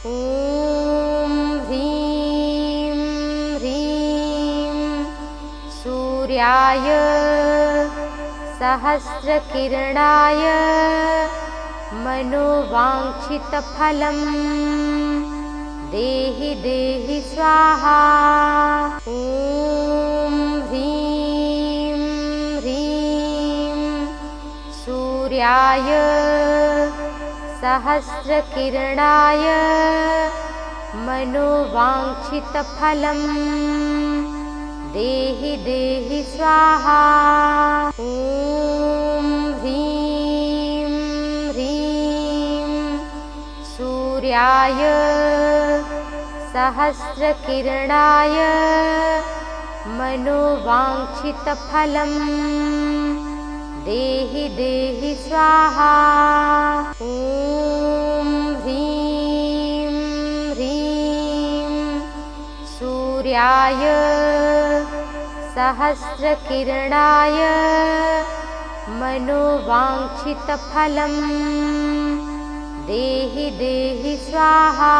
ॐ ह्रीं ह्रीं सूर्याय सहस्रकिरणाय मनोवाञ्छितफलं देहि देहि स्वाहा। ॐ ह्रीं ह्रीं सूर्याय सहस्रकिरणाय मनोवाञ्छितफलं देहि देहि स्वाहा। ॐ ह्रीं ह्रीं सूर्याय सहस्रकिरणाय मनोवाञ्छितफलं देहि देहि स्वाहा। ॐ ह्रीं ह्रीं सूर्याय सहस्रकिरणाय मनोवाञ्छितफलं देहि देहि स्वाहा।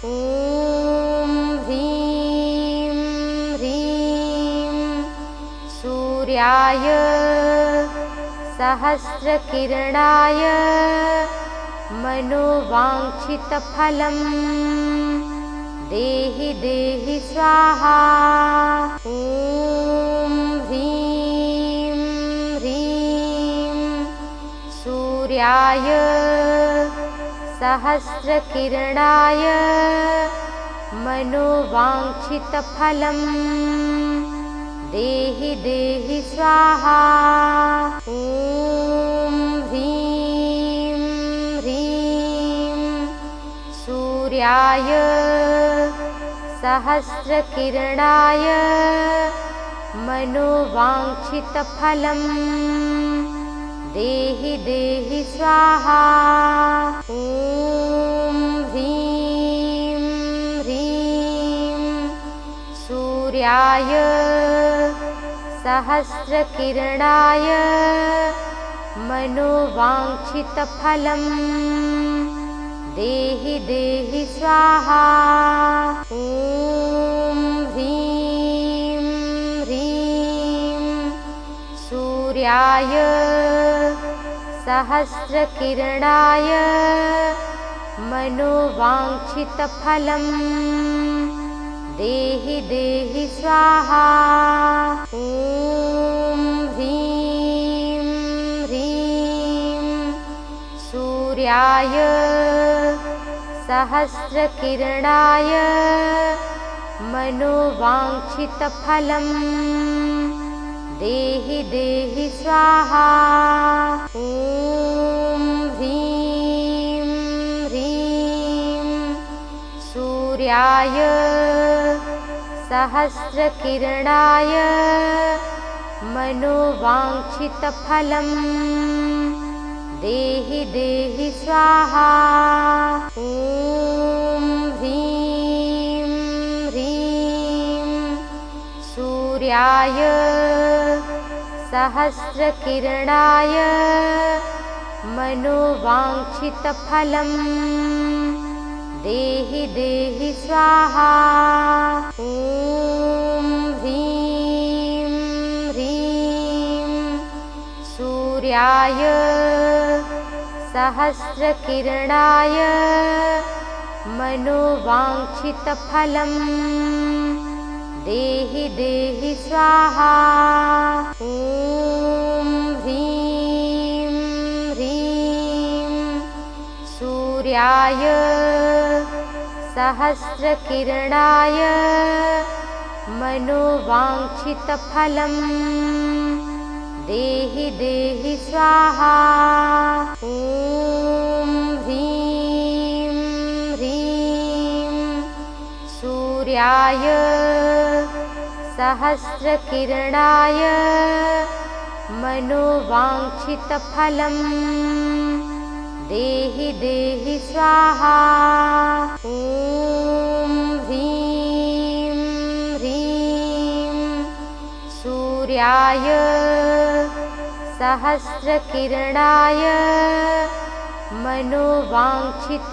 ॐ ह्रीं ह्रीं सूर्याय सहस्रकिरणाय मनोवाञ्छितफलं देहि देहि स्वाहा। ॐ ह्रीं ह्रीं सूर्याय सहस्रकिरणाय मनोवाञ्छितफलं देहि देहि स्वाहा। ॐ ह्रीं ह्रीं सूर्याय सहस्रकिरणाय मनोवाञ्छितफलं देहि देहि स्वाहा। ॐ ह्रीं ह्रीं सूर्याय सहस्रकिरणाय मनोवाञ्छितफलं देहि देहि स्वाहा। ॐ ह्रीं ह्रीं सूर्याय सहस्रकिरणाय मनोवाञ्छितफलं देहि देहि स्वाहा। ॐ ह्रीं ह्रीं सूर्याय सहस्रकिरणाय मनोवाञ्छितफलं देहि देहि स्वाहा। ॐ ह्रीं ह्रीं सूर्याय सहस्रकिरणाय मनोवाञ्छितफलं देहि देहि स्वाहा। ॐ ह्रीं ह्रीं सूर्याय सहस्रकिरणाय मनोवाञ्छितफलं देहि देहि स्वाहा। ॐ ह्रीं ह्रीं सूर्याय सहस्रकिरणाय मनोवाञ्छितफलं देहि देहि स्वाहा। ॐ ह्रीं ह्रीं सूर्याय सहस्रकिरणाय मनोवाञ्छितफलं देहि देहि स्वाहा। ॐ ह्रीं ह्रीं सूर्याय सहस्रकिरणाय मनोवाञ्छितफलं देहि देहि स्वाहा। ॐ ह्रीं ह्रीं सूर्याय सहस्रकिरणाय मनोवाञ्छितफलं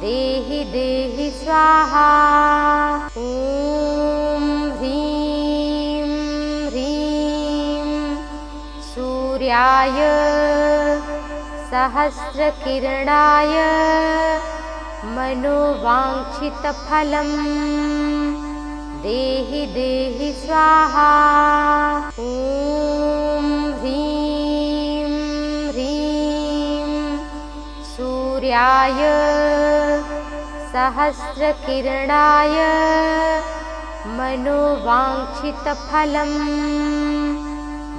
देहि देहि स्वाहा। ॐ ह्रीं ह्रीं सूर्याय सहस्रकिरणाय मनोवाञ्छितफलं देहि देहि स्वाहा। ॐ ह्रीं ह्रीं सूर्याय सहस्रकिरणाय मनोवाञ्छितफलं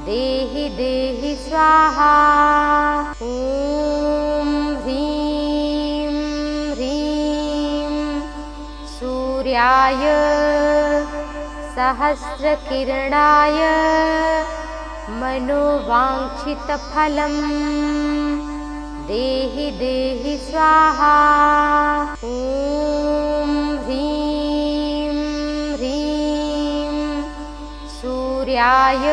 देहि देहि स्वाहा। ॐ ह्रीं ह्रीं सूर्याय सहस्रकिरणाय मनोवाञ्छितफलं देहि देहि स्वाहा। ॐ ह्रीं ह्रीं सूर्याय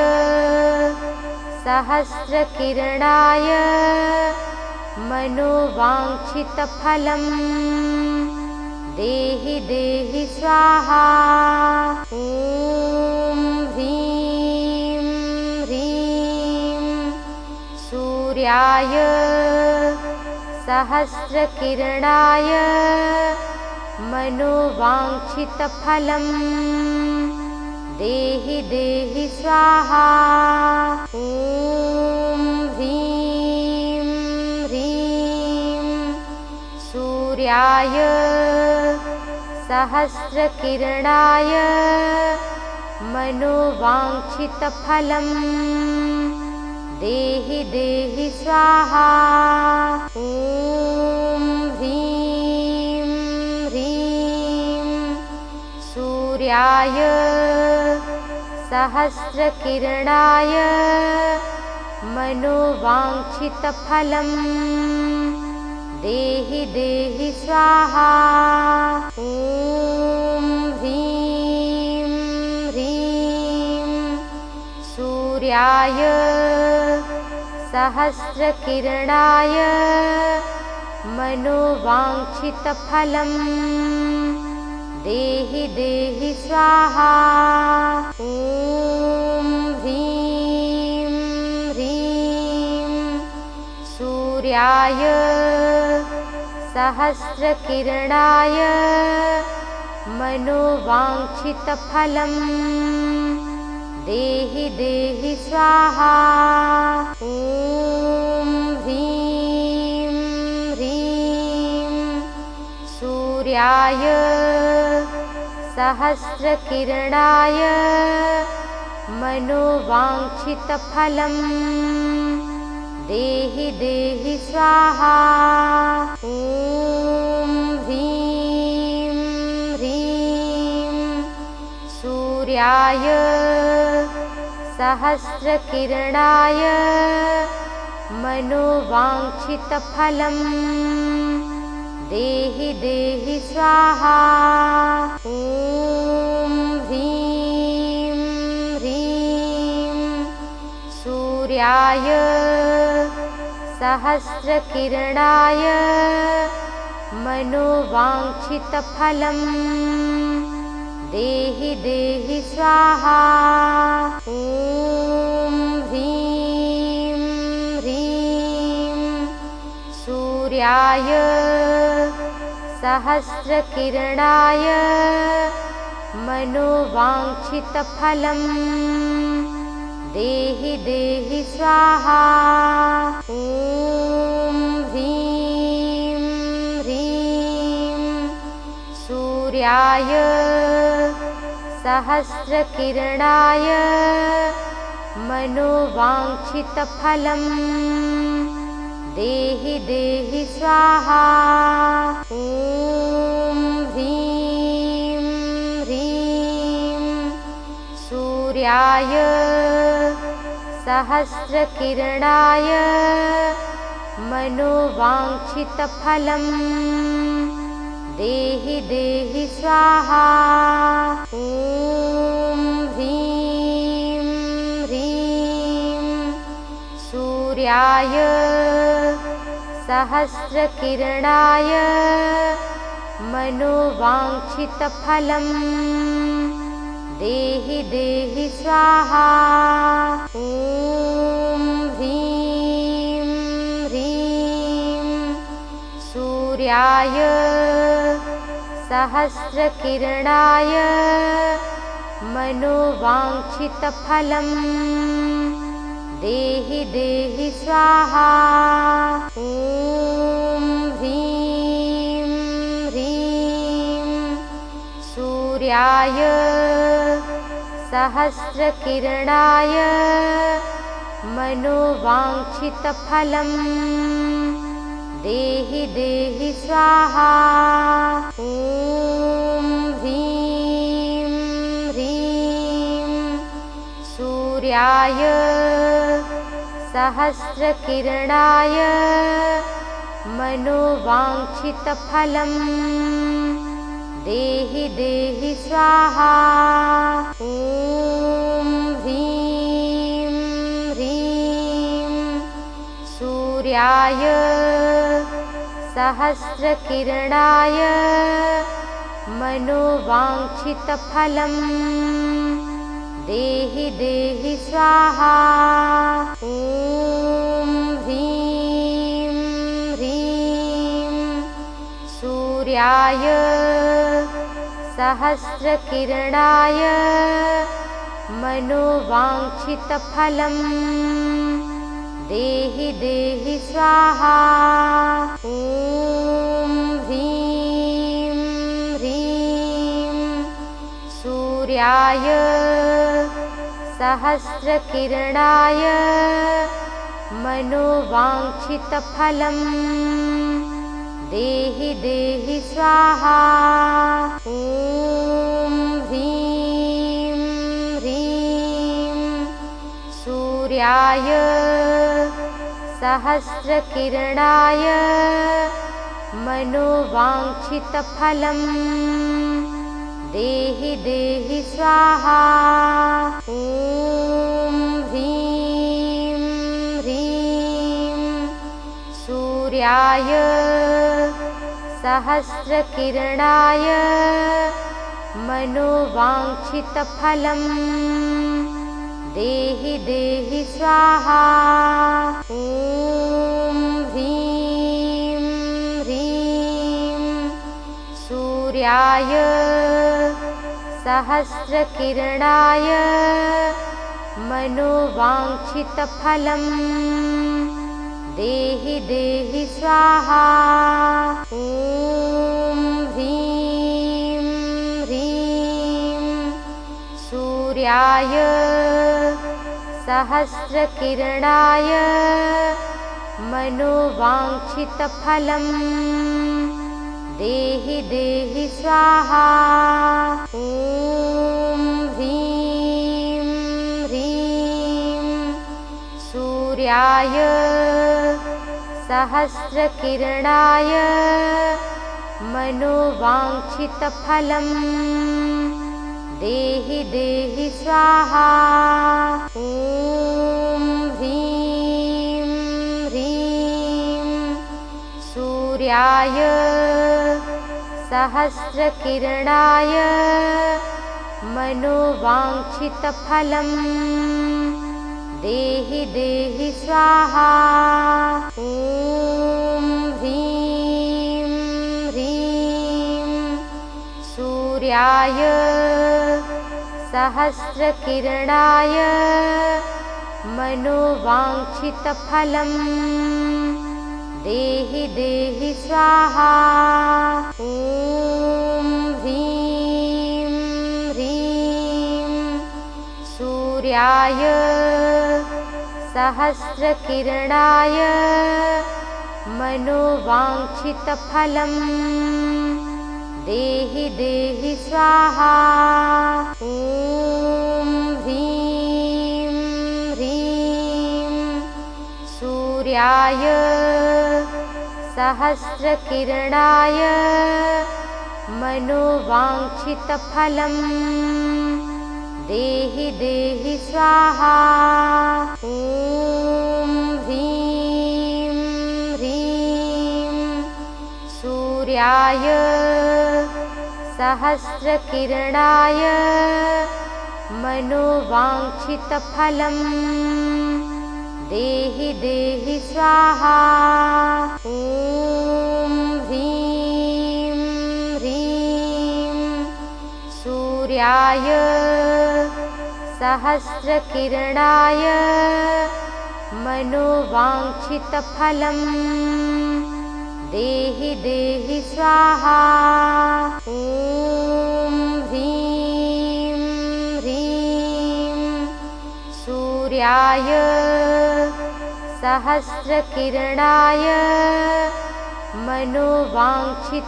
सहस्रकिरणाय मनोवाञ्छितफलं देहि देहि स्वाहा। ॐ ह्रीं ह्रीं सूर्याय सहस्रकिरणाय मनोवाञ्छितफलं देहि देहि स्वाहा। ॐ ह्रीं ह्रीं सूर्याय सहस्रकिरणाय मनोवाञ्छितफलं देहि देहि स्वाहा। ॐ ह्रीं ह्रीं सूर्याय सहस्रकिरणाय मनोवाञ्छितफलं देहि देहि स्वाहा। ॐ ह्रीं ह्रीं सूर्याय सहस्रकिरणाय मनोवाञ्छितफलं देहि देहि स्वाहा। ॐ ह्रीं ह्रीं सूर्याय सहस्रकिरणाय मनोवाञ्छितफलं देहि देहि स्वाहा। ॐ ह्रीं ह्रीं सूर्याय सहस्रकिरणाय मनोवाञ्छितफलं देहि देहि स्वाहा। ॐ ह्रीं ह्रीं सूर्याय सहस्रकिरणाय मनोवाञ्छितफलं देहि देहि स्वाहा। ॐ ह्रीं ह्रीं सूर्याय सहस्रकिरणाय मनोवाञ्छितफलं देहि देहि स्वाहा। ॐ ह्रीं ह्रीं सूर्याय सहस्रकिरणाय मनोवाञ्छितफलं देहि देहि स्वाहा। ॐ ह्रीं ह्रीं सूर्याय सहस्रकिरणाय मनोवाञ्छितफलं देहि देहि स्वाहा। ॐ ह्रीं ह्रीं सूर्याय सहस्रकिरणाय मनोवाञ्छितफलं देहि देहि स्वाहा। ॐ ह्रीं ह्रीं सूर्याय सहस्रकिरणाय मनोवाञ्छितफलं देहि देहि स्वाहा। ॐ ह्रीं ह्रीं सूर्याय सहस्रकिरणाय मनोवाञ्छितफलं देहि देहि स्वाहा। ॐ ह्रीं ह्रीं सूर्याय सहस्रकिरणाय मनोवाञ्छितफलं देहि देहि स्वाहा। ॐ ह्रीं ह्रीं सूर्याय सहस्रकिरणाय मनोवाञ्छितफलं देहि देहि स्वाहा। ॐ ह्रीं ह्रीं सूर्याय सहस्रकिरणाय मनोवाञ्छितफलं देहि देहि स्वाहा। ॐ ह्रीं ह्रीं सूर्याय सहस्रकिरणाय मनोवाञ्छितफलं देहि देहि स्वाहा। ॐ ह्रीं ह्रीं सूर्याय सहस्रकिरणाय मनोवाञ्छितफलं देहि देहि स्वाहा। ॐ ह्रीं ह्रीं सूर्याय सहस्रकिरणाय मनोवाञ्छितफलं देहि देहि स्वाहा। ॐ ह्रीं ह्रीं सूर्याय सहस्रकिरणाय मनोवाञ्छितफलं देहि देहि स्वाहा। ॐ ह्रीं ह्रीं सूर्याय सहस्रकिरणाय मनोवाञ्छितफलं देहि देहि स्वाहा। ॐ ह्रीं ह्रीं सूर्याय सहस्रकिरणाय मनोवाञ्छितफलं देहि देहि स्वाहा। ॐ ह्रीं ह्रीं सूर्याय सहस्रकिरणाय मनोवाञ्छितफलं देहि देहि स्वाहा। ॐ ह्रीं ह्रीं सूर्याय सहस्रकिरणाय मनोवाञ्छितफलं देहि देहि स्वाहा। ॐ ह्रीं ह्रीं सूर्याय सहस्रकिरणाय मनोवाञ्छितफलं देहि देहि स्वाहा। ॐ ह्रीं ह्रीं सूर्याय सहस्रकिरणाय मनोवाञ्छितफलं देहि देहि स्वाहा। ॐ ह्रीं ह्रीं सूर्याय सहस्रकिरणाय मनोवाञ्छितफलं देहि देहि स्वाहा। ॐ ह्रीं ह्रीं सूर्याय सहस्रकिरणाय मनोवाञ्छितफलं देहि देहि स्वाहा। ॐ ह्रीं ह्रीं सूर्याय सहस्रकिरणाय मनोवाञ्छितफलं देहि देहि स्वाहा। ॐ ह्रीं ह्रीं सूर्याय सहस्रकिरणाय मनोवाञ्छितफलं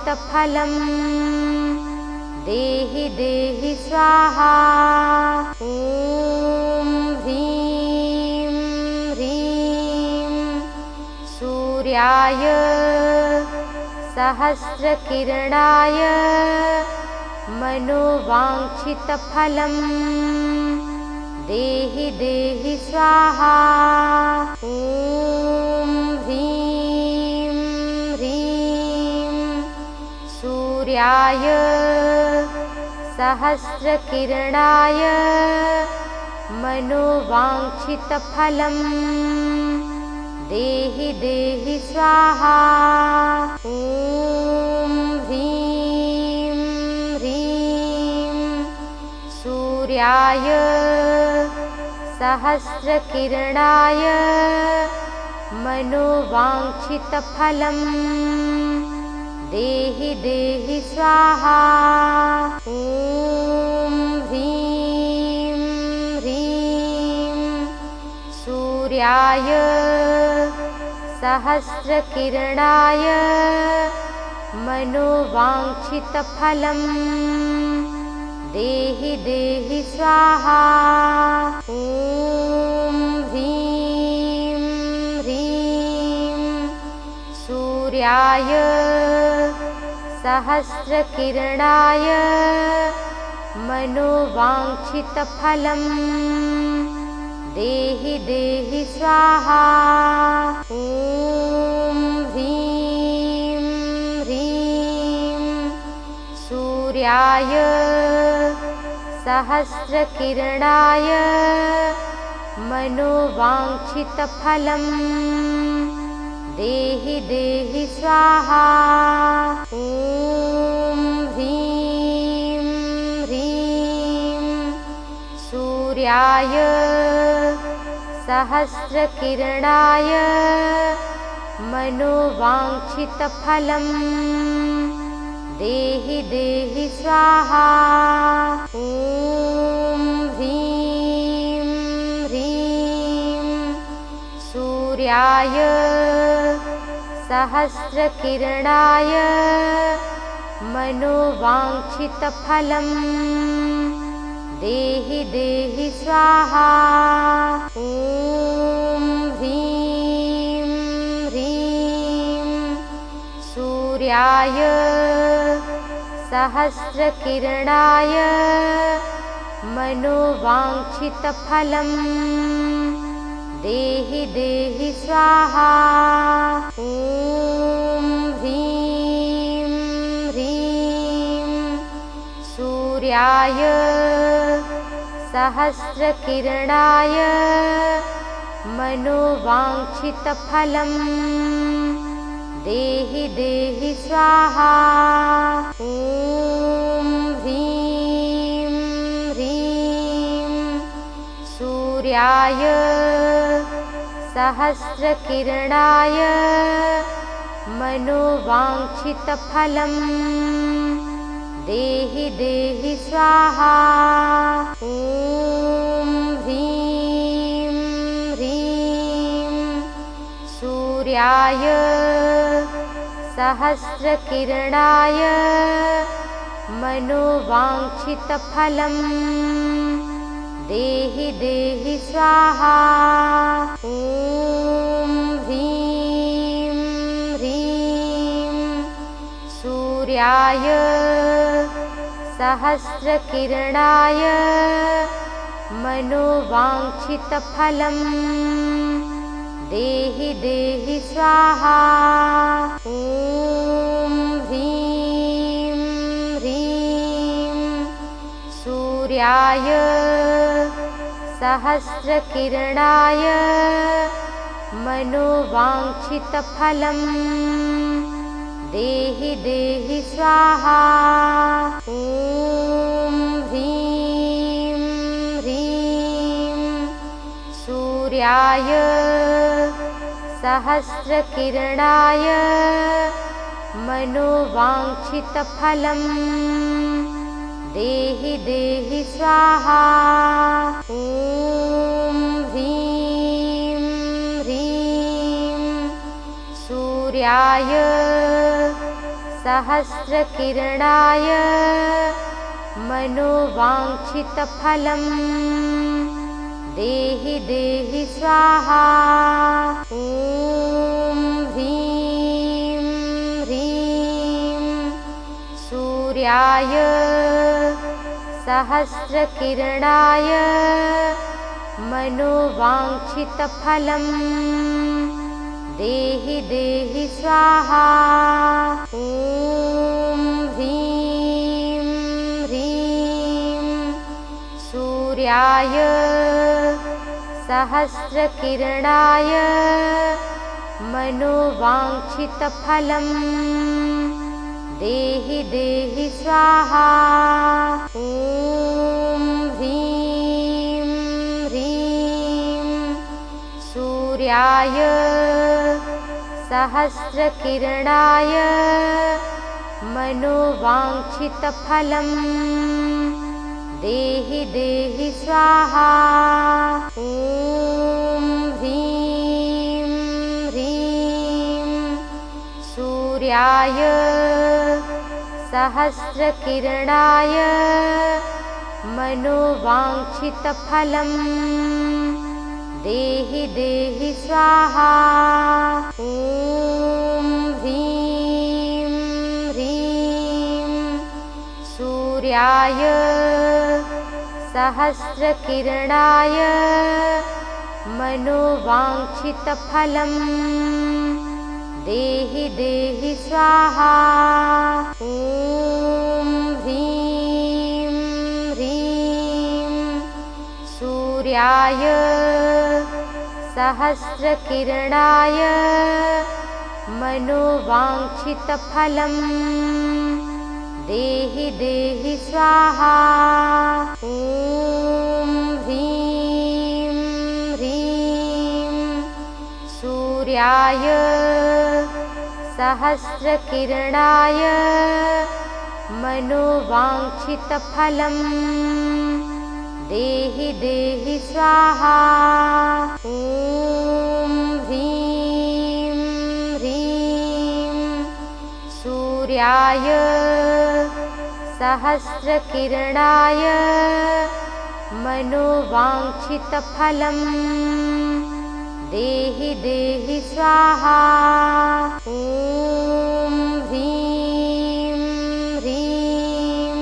देहि देहि स्वाहा। ॐ ह्रीं ह्रीं सूर्याय सहस्रकिरणाय मनोवाञ्छितफलं देहि देहि स्वाहा। ॐ ह्रीं ह्रीं सूर्याय सहस्रकिरणाय मनोवाञ्छितफलं देहि देहि स्वाहा। ॐ ह्रीं ह्रीं सूर्याय सहस्रकिरणाय मनोवाञ्छितफलं देहि देहि स्वाहा। ॐ ह्रीं ह्रीं सूर्याय सहस्रकिरणाय मनोवाञ्छितफलं देहि देहि स्वाहा। ॐ ह्रीं ह्रीं सूर्याय सहस्रकिरणाय मनोवाञ्छितफलं देहि देहि स्वाहा। ॐ ह्रीं ह्रीं सूर्याय सहस्रकिरणाय मनोवाञ्छितफलं देहि देहि स्वाहा। ॐ ह्रीं ह्रीं सूर्याय सहस्रकिरणाय मनोवाञ्छितफलं देहि देहि स्वाहा। ॐ ह्रीं ह्रीं सूर्याय सहस्रकिरणाय मनोवाञ्छितफलं देहि देहि स्वाहा। ॐ ह्रीं ह्रीं सूर्याय सहस्रकिरणाय मनोवाञ्छितफलं देहि देहि स्वाहा। ॐ ह्रीं ह्रीं सूर्याय सहस्रकिरणाय मनोवाञ्छितफलं देहि देहि स्वाहा। ॐ ह्रीं ह्रीं सूर्याय सहस्रकिरणाय मनोवाञ्छितफलं देहि देहि स्वाहा। ॐ ह्रीं ह्रीं सूर्याय सहस्रकिरणाय मनोवाञ्छितफलं देहि देहि स्वाहा। ॐ ह्रीं ह्रीं सूर्याय सहस्रकिरणाय मनोवाञ्छितफलं देहि देहि स्वाहा। ॐ ह्रीं सूर्याय सहस्रकिरणाय मनोवाञ्छितफलं देहि देहि स्वाहा। ॐ ह्रीं ह्रीं सूर्याय सहस्रकिरणाय मनोवाञ्छितफलं देहि देहि स्वाहा। ॐ ह्रीं ह्रीं सूर्याय सहस्रकिरणाय मनोवाञ्छितफलं देहि देहि स्वाहा। ॐ ह्रीं ह्रीं सूर्याय सहस्रकिरणाय मनोवाञ्छितफलं देहि देहि स्वाहा। ॐ ह्रीं ह्रीं सूर्याय सहस्रकिरणाय मनोवाञ्छितफलं देहि देहि स्वाहा। ॐ ह्रीं ह्रीं सूर्याय सहस्रकिरणाय मनोवाञ्छितफलं देहि देहि स्वाहा। ॐ ह्रीं ह्रीं सूर्याय सहस्रकिरणाय मनोवाञ्छितफलं देहि देहि स्वाहा। ॐ ह्रीं ह्रीं सूर्याय सहस्रकिरणाय मनोवाञ्छितफलं देहि देहि स्वाहा। ॐ ह्रीं ह्रीं सूर्याय सहस्रकिरणाय मनोवाञ्छितफलं देहि देहि स्वाहा। ॐ ह्रीं ह्रीं सूर्याय सहस्रकिरणाय मनोवाञ्छितफलं देहि देहि स्वाहा। ॐ ह्रीं ह्रीं सूर्याय सहस्रकिरणाय मनोवाञ्छितफलं देहि देहि स्वाहा। ॐ ह्रीं ह्रीं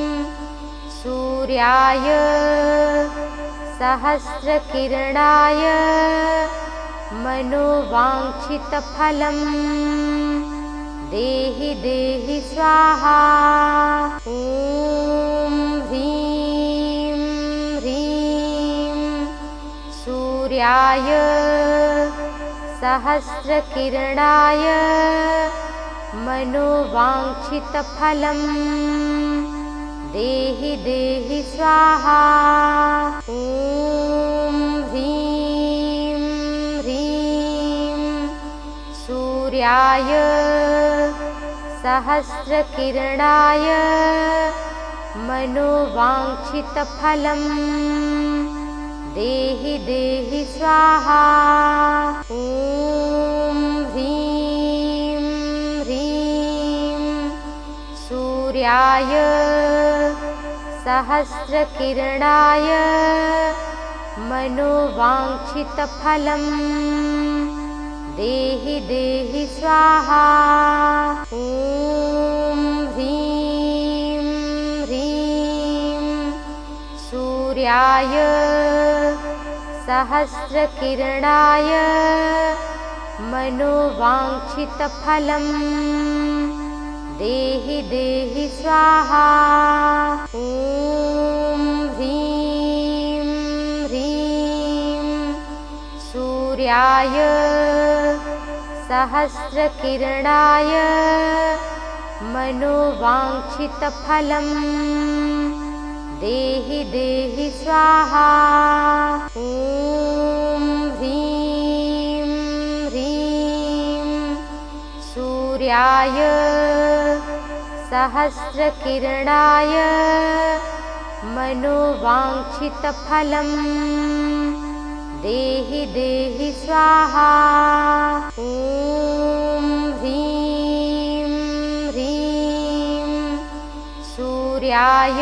सूर्याय सहस्रकिरणाय मनोवाञ्छितफलं देहि देहि स्वाहा। ॐ ह्रीं ह्रीं सूर्याय सहस्रकिरणाय मनोवाञ्छितफलं देहि देहि स्वाहा। ॐ ह्रीं ह्रीं सूर्याय सहस्रकिरणाय मनोवाञ्छितफलं देहि देहि स्वाहा। ॐ ह्रीं ह्रीं सूर्याय सहस्रकिरणाय मनोवाञ्छितफलं देहि देहि स्वाहा। ॐ ह्रीं ह्रीं सूर्याय सहस्रकिरणाय मनोवाञ्छितफलं देहि देहि स्वाहा। ॐ ह्रीं सूर्याय सहस्रकिरणाय मनोवाञ्छितफलं देहि देहि स्वाहा। ॐ ह्रीं ह्रीं सूर्याय सहस्रकिरणाय मनोवाञ्छितफलं देहि देहि स्वाहा। ॐ ह्रीं ह्रीं सूर्याय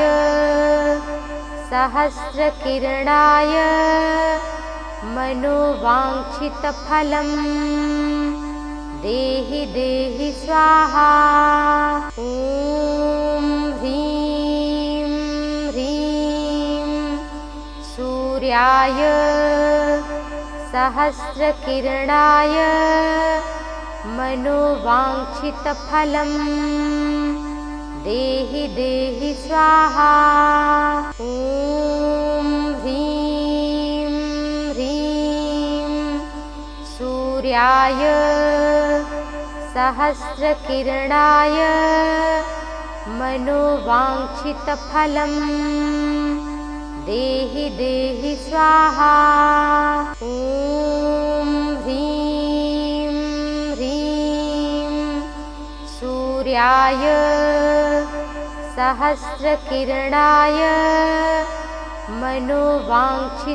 सहस्रकिरणाय मनोवाञ्छितफलं देहि देहि स्वाहा। ॐ ह्रीं ह्रीं सूर्याय सहस्रकिरणाय मनोवाञ्छितफलं देहि देहि स्वाहा। ॐ ह्रीं ह्रीं सूर्याय सहस्रकिरणाय मनोवाञ्छितफलं देहि देहि स्वाहा। ॐ ह्रीं ह्रीं सूर्याय सहस्रकिरणाय मनोवाञ्छितफलं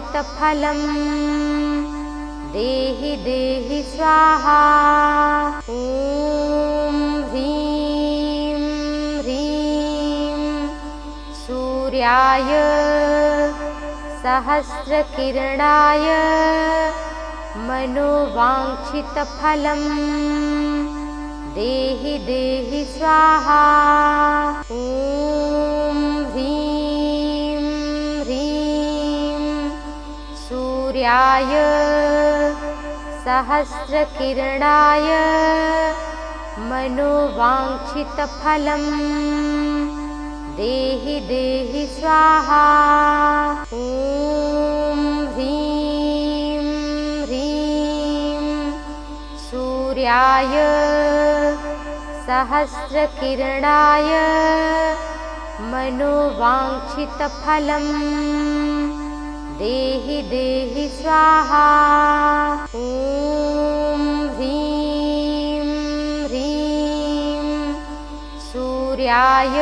देहि देहि स्वाहा। ॐ ह्रीं ह्रीं सूर्याय सहस्रकिरणाय मनोवाञ्छितफलं देहि देहि स्वाहा। ॐ ह्रीं ह्रीं सूर्याय सहस्रकिरणाय मनोवाञ्छितफलं देहि देहि स्वाहा। ॐ ह्रीं ह्रीं सूर्याय सहस्रकिरणाय मनोवाञ्छितफलं देहि देहि स्वाहा। ॐ ह्रीं ह्रीं सूर्याय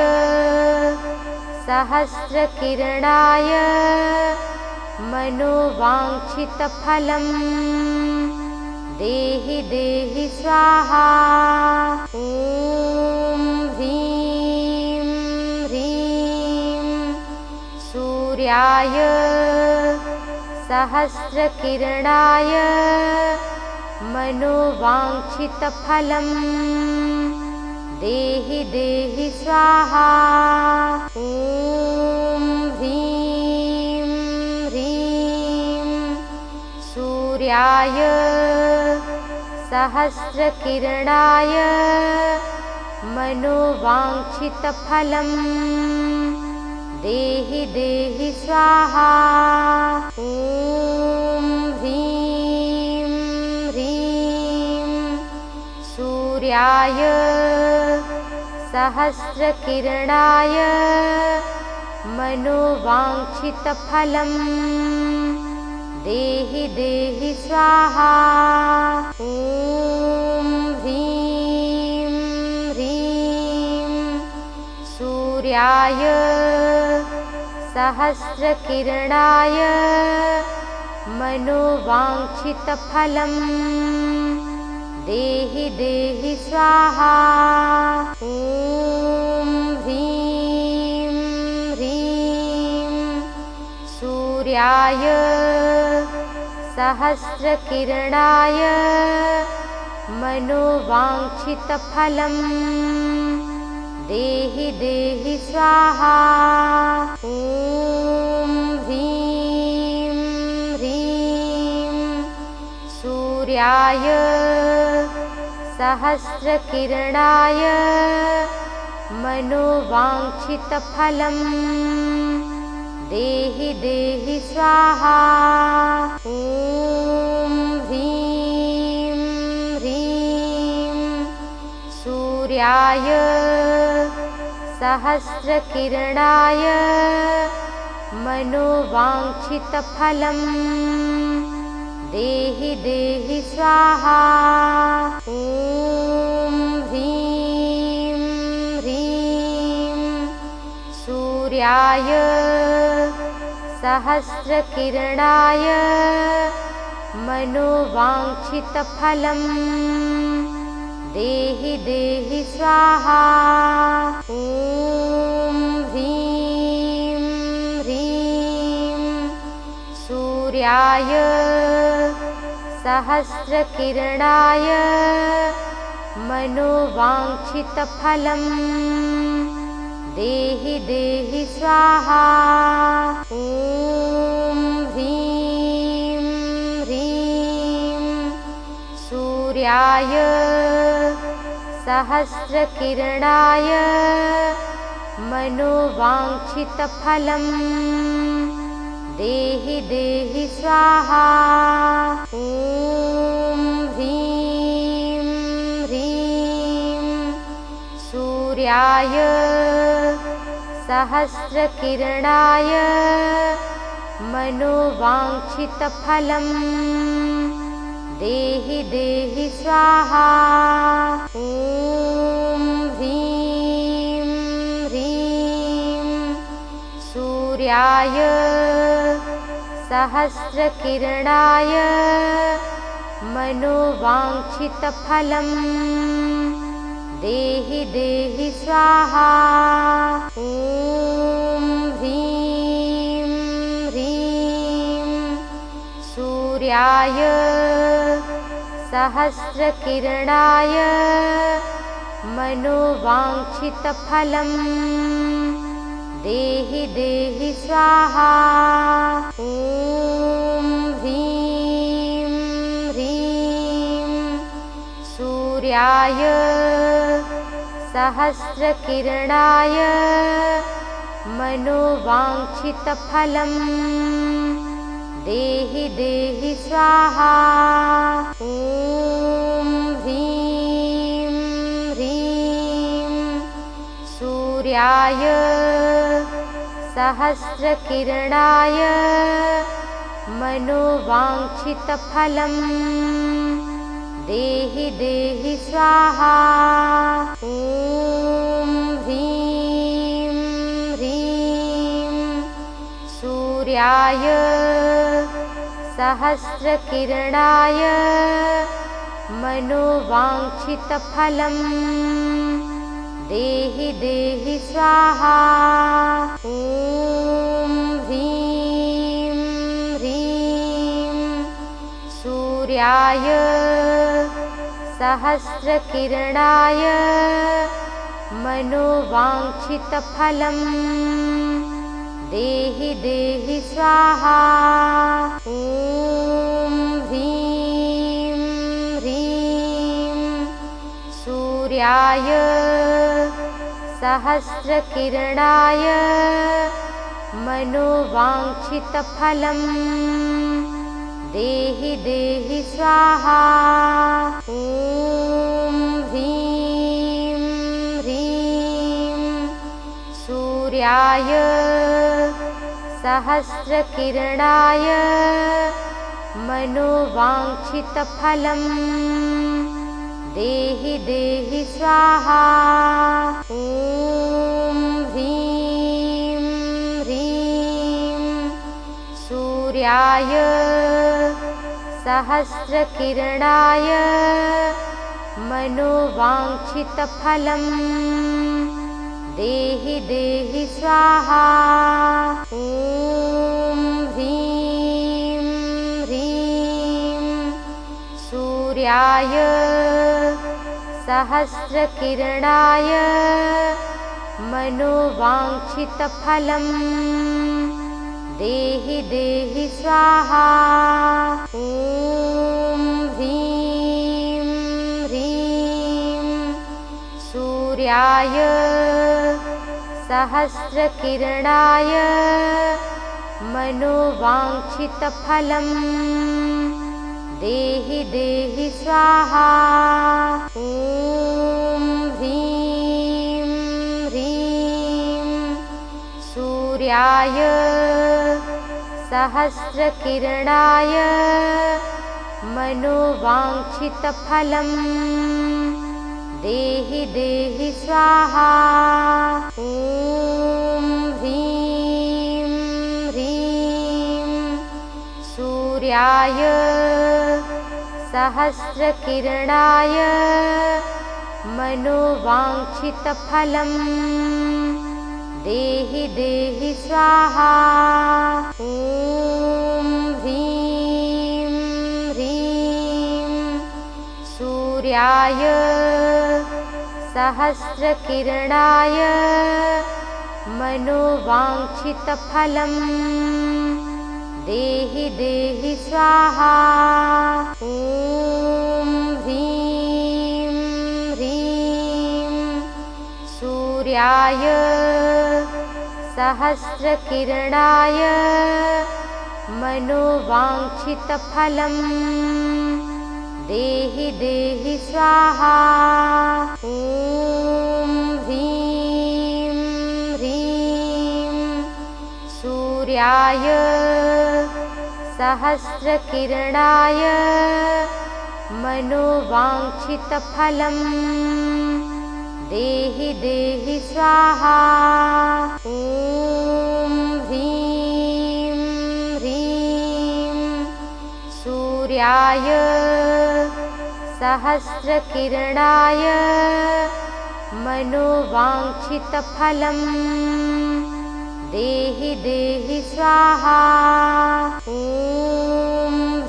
सहस्रकिरणाय मनोवाञ्छितफलं देहि देहि स्वाहा। ॐ ह्रीं ह्रीं सूर्याय सहस्रकिरणाय मनोवाञ्छितफलं देहि देहि स्वाहा। ॐ ह्रीं ह्रीं सूर्याय सहस्रकिरणाय मनोवाञ्छितफलं देहि देहि स्वाहा। ॐ ह्रीं ह्रीं सूर्याय सहस्रकिरणाय मनोवाञ्छितफलं देहि देहि स्वाहा। ॐ ह्रीं ह्रीं सूर्याय सहस्रकिरणाय मनोवाञ्छितफलं देहि देहि स्वाहा। ॐ ह्रीं ह्रीं सूर्याय सहस्रकिरणाय मनोवाञ्छितफलं देहि देहि स्वाहा। ॐ ह्रीं ह्रीं सूर्याय सहस्रकिरणाय मनोवाञ्छितफलं देहि देहि स्वाहा। ॐ ह्रीं सूर्याय सहस्रकिरणाय मनोवाञ्छितफलं देहि देहि स्वाहा। ॐ ह्रीं ह्रीं सूर्याय सहस्रकिरणाय मनोवाञ्छितफलं देहि देहि स्वाहा। ॐ ह्रीं ह्रीं सूर्याय सहस्रकिरणाय मनोवाञ्छितफलं देहि देहि स्वाहा। ॐ ह्रीं ह्रीं सूर्याय सहस्रकिरणाय मनोवाञ्छितफलं देहि देहि स्वाहा। ॐ ह्रीं ह्रीं सूर्याय सहस्रकिरणाय मनोवाञ्छितफलं देहि देहि स्वाहा। ॐ ह्रीं ह्रीं सूर्याय सहस्रकिरणाय मनोवाञ्छितफलं देहि देहि स्वाहा। ॐ ह्रीं ह्रीं सूर्याय सहस्रकिरणाय मनोवाञ्छितफलं देहि देहि स्वाहा। ॐ ह्रीं ह्रीं सूर्याय सहस्रकिरणाय मनोवाञ्छितफलं देहि देहि स्वाहा। ॐ ह्रीं ह्रीं सूर्याय सहस्रकिरणाय मनोवाञ्छितफलं देहि देहि स्वाहा। ॐ ह्रीं ह्रीं सूर्याय सहस्रकिरणाय मनोवाञ्छितफलं देहि देहि स्वाहा। ॐ ह्रीं ह्रीं सूर्याय सहस्रकिरणाय मनोवाञ्छितफलं देहि देहि स्वाहा। ॐ ह्रीं ह्रीं सूर्याय सहस्रकिरणाय मनोवाञ्छितफलं देहि देहि स्वाहा। ॐ ह्रीं ह्रीं सूर्याय सहस्रकिरणाय मनोवाञ्छितफलं देहि देहि स्वाहा। ॐ ह्रीं ह्रीं सूर्याय सहस्रकिरणाय मनोवाञ्छितफलं देहि देहि स्वाहा। ॐ ह्रीं ह्रीं सूर्याय सहस्रकिरणाय मनोवाञ्छितफलं देहि देहि स्वाहा। ॐ ह्रीं ह्रीं सूर्याय सहस्रकिरणाय मनोवाञ्छितफलं देहि देहि स्वाहा। ॐ ह्रीं सूर्याय सहस्रकिरणाय मनोवाञ्छितफलं देहि देहि स्वाहा। ॐ ह्रीं ह्रीं सूर्याय सहस्रकिरणाय मनोवाञ्छितफलं देहि देहि स्वाहा। ॐ ह्रीं ह्रीं सूर्याय सहस्रकिरणाय मनोवाञ्छितफलं देहि देहि स्वाहा। ॐ ह्रीं ह्रीं सूर्याय सहस्रकिरणाय मनोवाञ्छितफलं देहि देहि स्वाहा। ॐ ह्रीं ह्रीं सूर्याय सहस्रकिरणाय मनोवाञ्छितफलं देहि देहि स्वाहा। ॐ ह्रीं ह्रीं सूर्याय सहस्रकिरणाय मनोवाञ्छितफलं देहि देहि स्वाहा। ॐ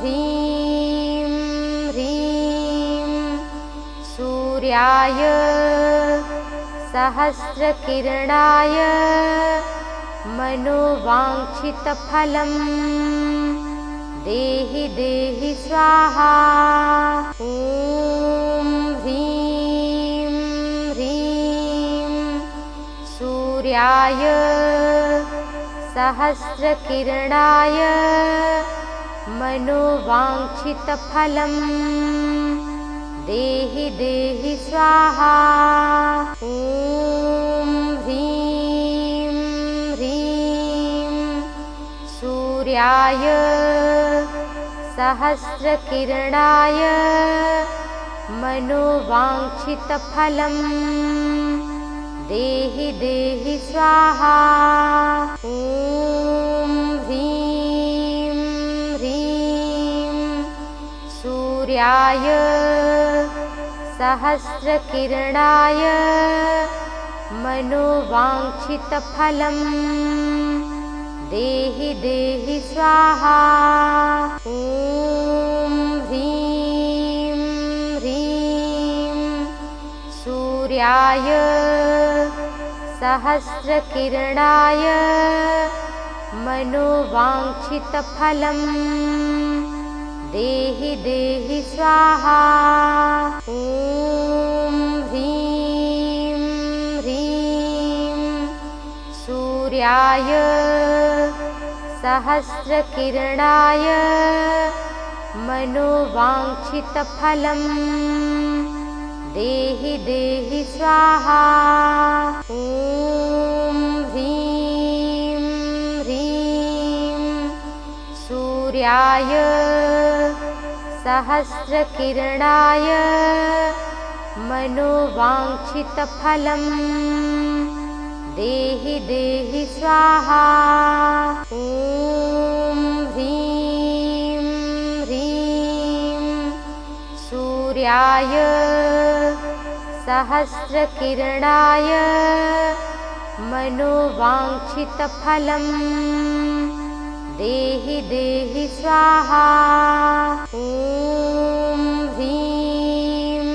ह्रीं ह्रीं सूर्याय सहस्रकिरणाय मनोवाञ्छितफलं देहि देहि स्वाहा। ॐ ह्रीं ह्रीं सूर्याय सहस्रकिरणाय मनोवाञ्छितफलं देहि देहि स्वाहा। ॐ ह्रीं ह्रीं सूर्याय सहस्रकिरणाय मनोवाञ्छितफलं देहि देहि स्वाहा। ॐ ह्रीं ह्रीं सूर्याय सहस्रकिरणाय मनोवाञ्छितफलं देहि देहि स्वाहा। ॐ ह्रीं ह्रीं सूर्याय सहस्रकिरणाय मनोवाञ्छितफलं देहि देहि स्वाहा। ॐ ह्रीं ह्रीं सूर्याय सहस्रकिरणाय मनोवाञ्छितफलं देहि देहि स्वाहा। ॐ ह्रीं ह्रीं सूर्याय सहस्रकिरणाय मनोवाञ्छितफलं देहि देहि स्वाहा। ॐ ह्रीं ह्रीं सूर्याय सहस्रकिरणाय मनोवाञ्छितफलं देहि देहि स्वाहा। ॐ ह्रीं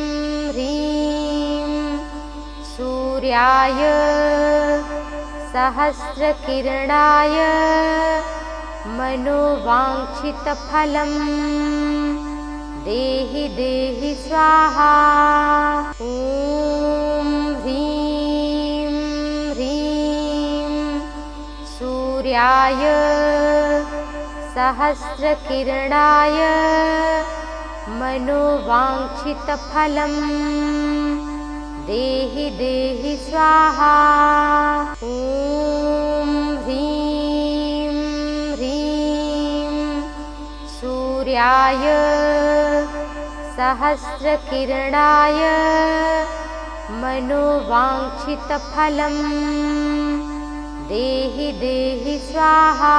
ह्रीं सूर्याय सहस्रकिरणाय मनोवाञ्छितफलं देहि देहि स्वाहा। ॐ ह्रीं ह्रीं सूर्याय सहस्रकिरणाय मनोवाञ्छितफलं देहि देहि स्वाहा। ॐ ह्रीं रूप्याय सहस्रकिरणाय मनोवाञ्छितफलं देहि देहि स्वाहा।